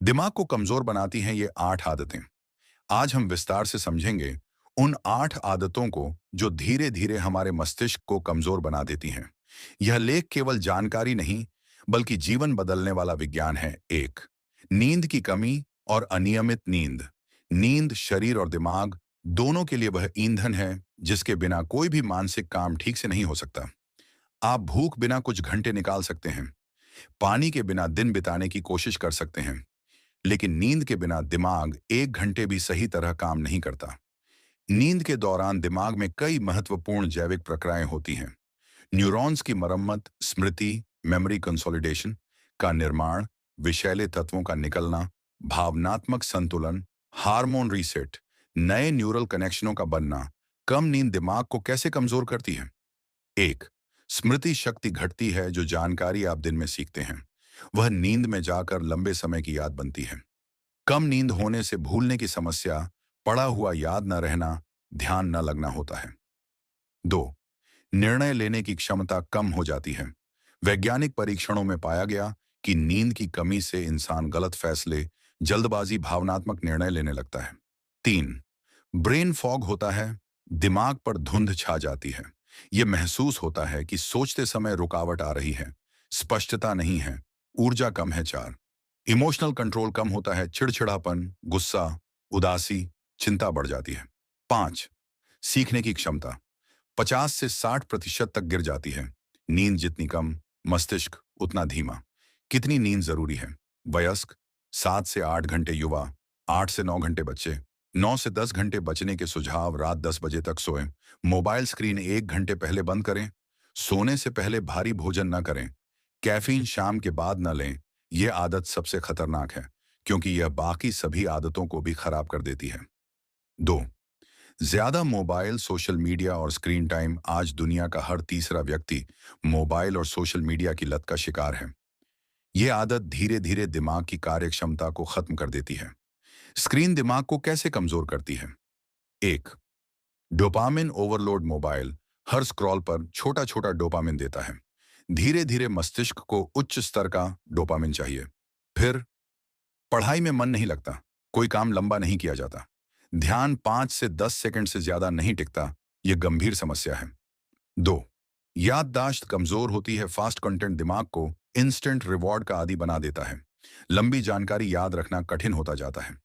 दिमाग को कमजोर बनाती हैं ये 8 आदतें। आज हम विस्तार से समझेंगे उन 8 आदतों को जो धीरे धीरे हमारे मस्तिष्क को कमजोर बना देती हैं। यह लेख केवल जानकारी नहीं, बल्कि जीवन बदलने वाला विज्ञान है। एक, नींद की कमी और अनियमित नींद। नींद शरीर और दिमाग दोनों के लिए वह ईंधन है जिसके बिना कोई भी मानसिक काम ठीक से नहीं हो सकता। आप भूख बिना कुछ घंटे निकाल सकते हैं, पानी के बिना दिन बिताने की कोशिश कर सकते हैं, लेकिन नींद के बिना दिमाग 1 घंटे भी सही तरह काम नहीं करता। नींद के दौरान दिमाग में कई महत्वपूर्ण जैविक प्रक्रियाएं होती हैं। न्यूरॉन्स की मरम्मत, स्मृति, मेमोरी कंसोलिडेशन का निर्माण, विषैले तत्वों का निकलना, भावनात्मक संतुलन, हार्मोन रीसेट, नए न्यूरल कनेक्शनों का बनना। कम नींद दिमाग को कैसे कमजोर करती है? एक, स्मृति शक्ति घटती है। जो जानकारी आप दिन में सीखते हैं वह नींद में जाकर लंबे समय की याद बनती है। कम नींद होने से भूलने की समस्या, पढ़ा हुआ याद न रहना, ध्यान न लगना होता है। दो, निर्णय लेने की क्षमता कम हो जाती है। वैज्ञानिक परीक्षणों में पाया गया कि नींद की कमी से इंसान गलत फैसले, जल्दबाजी, भावनात्मक निर्णय लेने लगता है। तीन, ब्रेन फॉग होता है। दिमाग पर धुंध छा जाती है। यह महसूस होता है कि सोचते समय रुकावट आ रही है, स्पष्टता नहीं है, ऊर्जा कम है। चार, इमोशनल कंट्रोल कम होता है। चिड़चिड़ापन, गुस्सा, उदासी, चिंता बढ़ जाती है। पांच, सीखने की क्षमता 50 से 60% तक गिर जाती है। नींद जितनी कम, मस्तिष्क उतना धीमा। कितनी नींद जरूरी है? वयस्क 7 से 8 घंटे, युवा 8 से 9 घंटे, बच्चे 9 से 10 घंटे। बचने के सुझाव: रात 10 बजे तक सोएं, मोबाइल स्क्रीन 1 घंटे पहले बंद करें, सोने से पहले भारी भोजन न करें, कैफीन शाम के बाद न लें। यह आदत सबसे खतरनाक है क्योंकि यह बाकी सभी आदतों को भी खराब कर देती है। दो, ज्यादा मोबाइल, सोशल मीडिया और स्क्रीन टाइम। आज दुनिया का हर तीसरा व्यक्ति मोबाइल और सोशल मीडिया की लत का शिकार है। यह आदत धीरे धीरे दिमाग की कार्यक्षमता को खत्म कर देती है। स्क्रीन दिमाग को कैसे कमजोर करती है? एक, डोपामिन ओवरलोड। मोबाइल हर स्क्रॉल पर छोटा छोटा डोपामिन देता है। धीरे धीरे मस्तिष्क को उच्च स्तर का डोपामिन चाहिए। फिर पढ़ाई में मन नहीं लगता, कोई काम लंबा नहीं किया जाता, ध्यान 5 से 10 सेकंड से ज्यादा नहीं टिकता। यह गंभीर समस्या है। दो, याददाश्त कमजोर होती है। फास्ट कंटेंट दिमाग को इंस्टेंट रिवॉर्ड का आदी बना देता है। लंबी जानकारी याद रखना कठिन होता जाता है।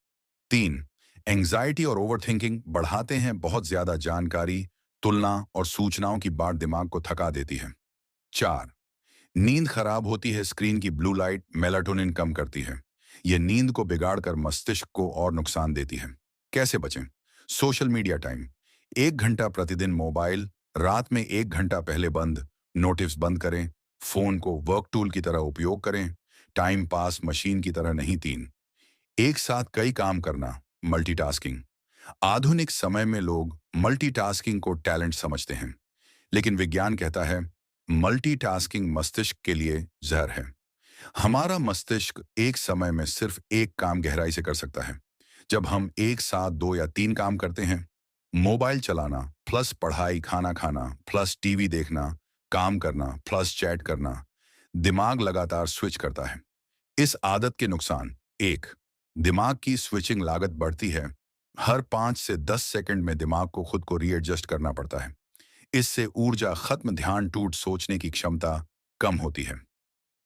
तीन, एंजाइटी और ओवरथिंकिंग बढ़ाते हैं। बहुत ज्यादा जानकारी, तुलना और सूचनाओं की बाढ़ दिमाग को थका देती है। चार, नींद खराब होती है। स्क्रीन की ब्लू लाइट मेलाटोनिन कम करती है। यह नींद को बिगाड़कर मस्तिष्क को और नुकसान देती है। कैसे बचें? सोशल मीडिया टाइम 1 घंटा प्रतिदिन। मोबाइल रात में 1 घंटा पहले बंद। नोटिस बंद करें। फोन को वर्क टूल की तरह उपयोग करें, टाइम पास मशीन की तरह नहीं। तीन, एक साथ कई काम करना, मल्टीटास्किंग। आधुनिक समय में लोग मल्टीटास्किंग को टैलेंट समझते हैं, लेकिन विज्ञान कहता है मल्टीटास्किंग मस्तिष्क के लिए जहर है। हमारा मस्तिष्क एक समय में सिर्फ एक काम गहराई से कर सकता है। जब हम एक साथ 2 या 3 काम करते हैं, मोबाइल चलाना प्लस पढ़ाई, खाना खाना प्लस टीवी देखना, काम करना प्लस चैट करना, दिमाग लगातार स्विच करता है। इस आदत के नुकसान: एक, दिमाग की स्विचिंग लागत बढ़ती है। हर 5 से 10 सेकंड में दिमाग को खुद को रीएडजस्ट करना पड़ता है। इससे ऊर्जा खत्म, ध्यान टूट, सोचने की क्षमता कम होती है।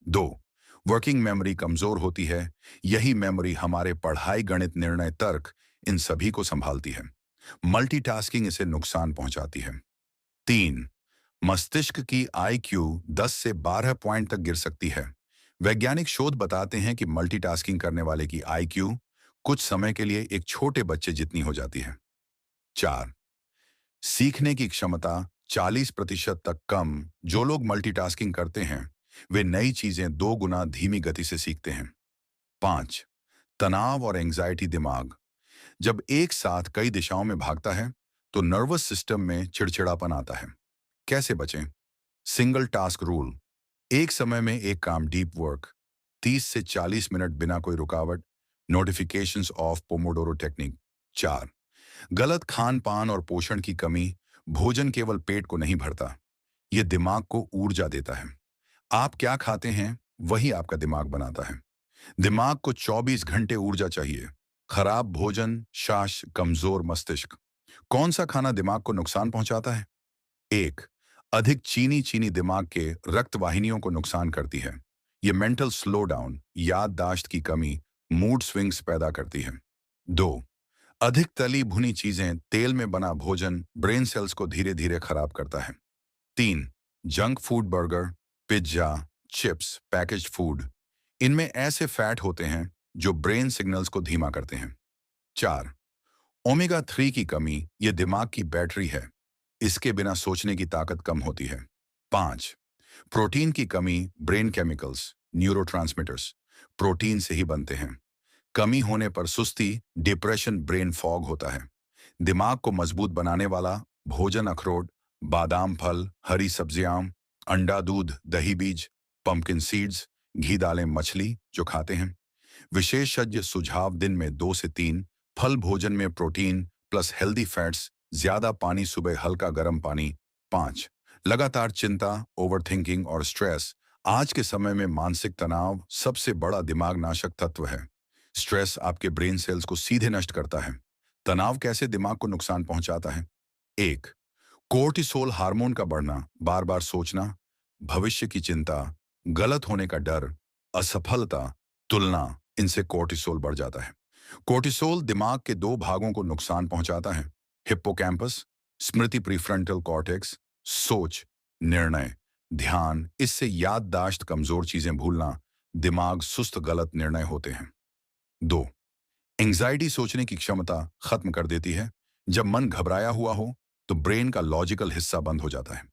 दो, वर्किंग मेमोरी कमजोर होती है। यही मेमोरी हमारे पढ़ाई, गणित, निर्णय, तर्क, इन सभी को संभालती है। मल्टीटास्किंग इसे नुकसान पहुंचाती है। तीन, मस्तिष्क की आईक्यू 10 से 12 पॉइंट तक गिर सकती है। वैज्ञानिक शोध बताते हैं कि मल्टीटास्किंग करने वाले की आईक्यू कुछ समय के लिए एक छोटे बच्चे जितनी हो जाती है। चार, सीखने की क्षमता 40% तक कम। जो लोग मल्टीटास्किंग करते हैं वे नई चीजें 2 गुना धीमी गति से सीखते हैं। पांच, तनाव और एंजाइटी। दिमाग जब एक साथ कई दिशाओं में भागता है तो नर्वस सिस्टम में चिड़चिड़ापन आता है। कैसे बचें? Single task rule. एक समय में एक काम, डीप वर्क 30 से 40 मिनट बिना कोई रुकावट, नोटिफिकेशंस ऑफ, पोमोडोरो टेक्निक। चार, गलत खान पान और पोषण की कमी। भोजन केवल पेट को नहीं भरता, यह दिमाग को ऊर्जा देता है। आप क्या खाते हैं वही आपका दिमाग बनाता है। दिमाग को 24 घंटे ऊर्जा चाहिए। खराब भोजन, शाश, कमजोर मस्तिष्क। कौन सा खाना दिमाग को नुकसान पहुंचाता है? एक, अधिक चीनी चीनी दिमाग के रक्त वाहिनियों को नुकसान करती है। ये मेंटल स्लो डाउन, याददाश्त की कमी, मूड स्विंग्स पैदा करती है। दो, अधिक तली भुनी चीजें, तेल में बना भोजन ब्रेन सेल्स को धीरे धीरे खराब करता है। तीन, junk food, burger, pizza, chips, packaged food, इनमें ऐसे फैट होते हैं जो ब्रेन सिग्नल्स को धीमा करते हैं। चार, ओमेगा 3 की कमी, ये दिमाग की बैटरी है, इसके बिना सोचने की ताकत कम होती है। पांच, प्रोटीन की कमी, ब्रेन केमिकल्स, न्यूरोट्रांसमीटर्स प्रोटीन से ही बनते हैं। कमी होने पर सुस्ती, डिप्रेशन, ब्रेन फॉग होता है। दिमाग को मजबूत बनाने वाला भोजन अखरोट, बादाम, फल, हरी सब्जियां, अंडा, दूध, दही बीज, पंपकिन सीड्स, घी, दालें, मछली जो खाते हैं। विशेषज्ञ सुझाव: दिन में 2 से 3 फल, भोजन में प्रोटीन प्लस हेल्दी फैट्स, ज्यादा पानी, सुबह हल्का गर्म पानी। 5, लगातार चिंता, ओवरथिंकिंग और स्ट्रेस, आज के समय में मानसिक तनाव सबसे बड़ा दिमाग नाशक तत्व है। स्ट्रेस आपके ब्रेन सेल्स को सीधे नष्ट करता है। तनाव कैसे दिमाग को नुकसान पहुंचाता है? एक, कोर्टिसोल हार्मोन का बढ़ना, बार बार सोचना, भविष्य की चिंता, गलत होने का डर, असफलता, तुलना, इनसे कोर्टिसोल बढ़ जाता है। कोर्टिसोल दिमाग के दो भागों को नुकसान पहुंचाता है। हिप्पोकैम्पस, स्मृति, प्रीफ्रंटल कॉर्टेक्स, सोच, निर्णय, ध्यान, इससे याददाश्त, कमजोर चीजें भूलना, दिमाग सुस्त, गलत निर्णय होते हैं। दो, एंग्जाइटी, सोचने की क्षमता खत्म कर देती है। जब मन घबराया हुआ हो तो ब्रेन का लॉजिकल हिस्सा बंद हो जाता है।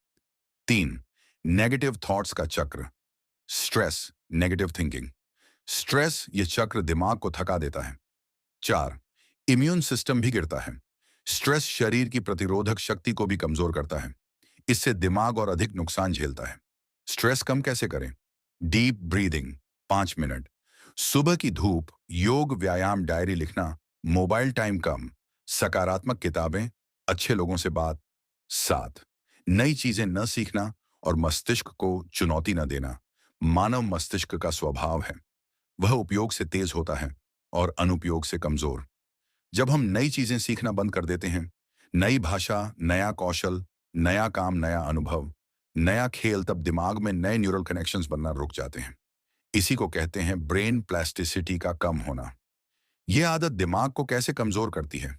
तीन, नेगेटिव थॉट्स का चक्र, स्ट्रेस, नेगेटिव थिंकिंग, स्ट्रेस ये चक्र दिमाग को थका देता है। चार, इम्यून सिस्टम भी गिरता है। स्ट्रेस शरीर की प्रतिरोधक शक्ति को भी कमजोर करता है। इससे दिमाग और अधिक नुकसान झेलता है। स्ट्रेस कम कैसे करें? डीप ब्रीदिंग, 5 मिनट, सुबह की धूप, योग, व्यायाम, डायरी लिखना, मोबाइल टाइम कम, सकारात्मक किताबें, अच्छे लोगों से बात। 7, नई चीजें न सीखना और मस्तिष्क को चुनौती न देना। मानव मस्तिष्क का स्वभाव है, वह उपयोग से तेज होता है और अनुपयोग से कमजोर। जब हम नई चीजें सीखना बंद कर देते हैं, नई भाषा, नया कौशल, नया काम, नया अनुभव, नया खेल, तब दिमाग में नए न्यूरल कनेक्शंस बनना रुक जाते हैं। इसी को कहते हैं ब्रेन प्लास्टिसिटी का कम होना। यह आदत दिमाग को कैसे कमजोर करती है?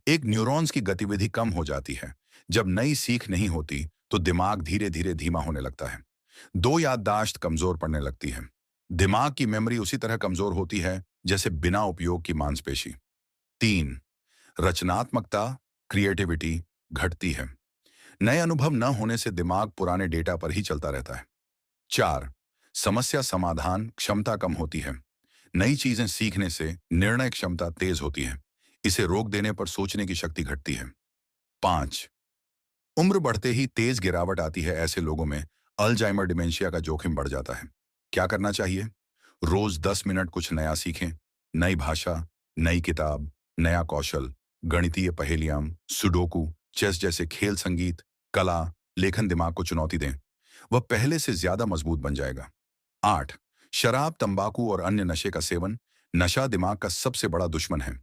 एक, न्यूरॉन्स की गतिविधि कम हो जाती है। जब नई सीख नहीं होती तो दिमाग धीरे धीरे धीमा होने लगता है। दो, याददाश्त कमजोर पड़ने लगती है। दिमाग की मेमोरी उसी तरह कमजोर होती है जैसे बिना उपयोग की मांसपेशी। तीन, रचनात्मकता, क्रिएटिविटी घटती है। नए अनुभव न होने से दिमाग पुराने डेटा पर ही चलता रहता है। चार, समस्या समाधान क्षमता कम होती है। नई चीजें सीखने से निर्णय क्षमता तेज होती है। इसे रोक देने पर सोचने की शक्ति घटती है। पांच, उम्र बढ़ते ही तेज गिरावट आती है। ऐसे लोगों में अल्जाइमर, डिमेंशिया का जोखिम बढ़ जाता है। क्या करना चाहिए? रोज 10 मिनट कुछ नया सीखें। नई भाषा, नई किताब, नया कौशल, गणितीय पहेलियां, सुडोकू, चेस जैसे खेल, संगीत, कला, लेखन दिमाग को चुनौती दें। वह पहले से ज्यादा मजबूत बन जाएगा। 8, शराब, तंबाकू और अन्य नशे का सेवन। नशा दिमाग का सबसे बड़ा दुश्मन है।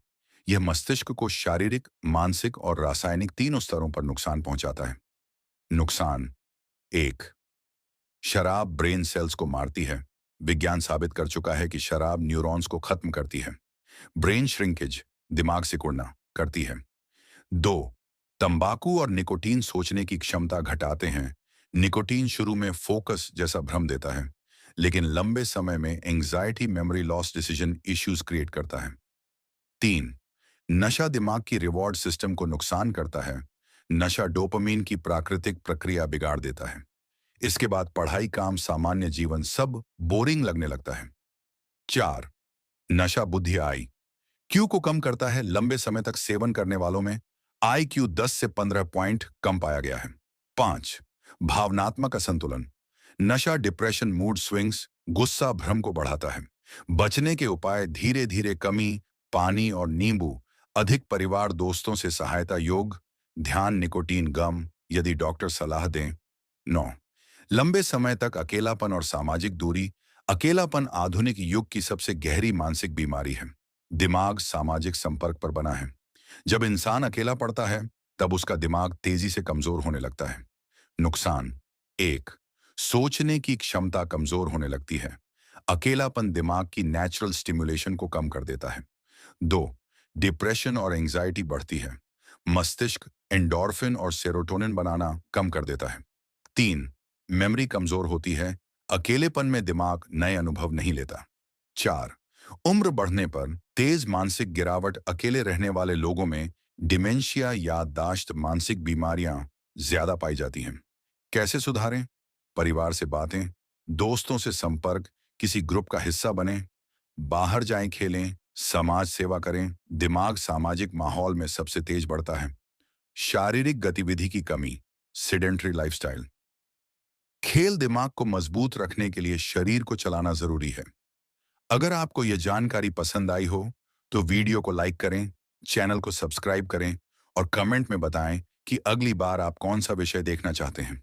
यह मस्तिष्क को शारीरिक, मानसिक और रासायनिक तीनों स्तरों पर नुकसान पहुंचाता है। नुकसान: एक, शराब ब्रेन सेल्स को मारती है। विज्ञान साबित कर चुका है कि शराब न्यूरॉन्स को खत्म करती है। ब्रेन श्रिंकेज, दिमाग सिकुड़ना, करती है। दो, तंबाकू और निकोटीन सोचने की क्षमता घटाते हैं। निकोटीन शुरू में फोकस जैसा भ्रम देता है, लेकिन लंबे समय में anxiety, memory loss, decision issues create करता है। तीन, नशा दिमाग की रिवॉर्ड सिस्टम को नुकसान करता है। नशा डोपामीन की प्राकृतिक प्रक्रिया बिगाड़ देता है। इसके बाद पढ़ाई, काम, सामान्य जीवन सब बोरिंग लगने लगता है। चार, नशा बुद्धि, आई क्यू को कम करता है। लंबे समय तक सेवन करने वालों में IQ 10 से 15 पॉइंट कम पाया गया है। 5, भावनात्मक असंतुलन, नशा डिप्रेशन, मूड स्विंग्स, गुस्सा, भ्रम को बढ़ाता है। बचने के उपाय: धीरे धीरे कमी, पानी और नींबू, अधिक परिवार दोस्तों से सहायता, योग, ध्यान, निकोटीन गम यदि डॉक्टर सलाह दें। 9, लंबे समय तक अकेलापन और सामाजिक दूरी, अकेलापन आधुनिक युग की सबसे गहरी मानसिक बीमारी है। दिमाग सामाजिक संपर्क पर बना है। जब इंसान अकेला पड़ता है, तब उसका दिमाग तेजी से कमजोर होने लगता है। नुकसान: एक, सोचने की क्षमता कमजोर होने लगती है। अकेलापन दिमाग की नेचुरल स्टिमुलेशन को कम कर देता है। दो, डिप्रेशन और एंजाइटी बढ़ती है। मस्तिष्क एंडोर्फिन और सेरोटोनिन बनाना कम कर देता है। तीन, मेमोरी कमजोर होती है। अकेलेपन में दिमाग नए अनुभव नहीं लेता। चार, उम्र बढ़ने पर तेज मानसिक गिरावट। अकेले रहने वाले लोगों में डिमेंशिया, याददाश्त, मानसिक बीमारियां ज्यादा पाई जाती हैं। कैसे सुधारें? परिवार से बातें, दोस्तों से संपर्क, किसी ग्रुप का हिस्सा बने, बाहर जाएं, खेलें, समाज सेवा करें। दिमाग सामाजिक माहौल में सबसे तेज बढ़ता है। शारीरिक गतिविधि की कमी, सेडेंट्री लाइफस्टाइल। खेल दिमाग को मजबूत रखने के लिए शरीर को चलाना जरूरी है। अगर आपको यह जानकारी पसंद आई हो, तो वीडियो को लाइक करें, चैनल को सब्सक्राइब करें और कमेंट में बताएं कि अगली बार आप कौन सा विषय देखना चाहते हैं।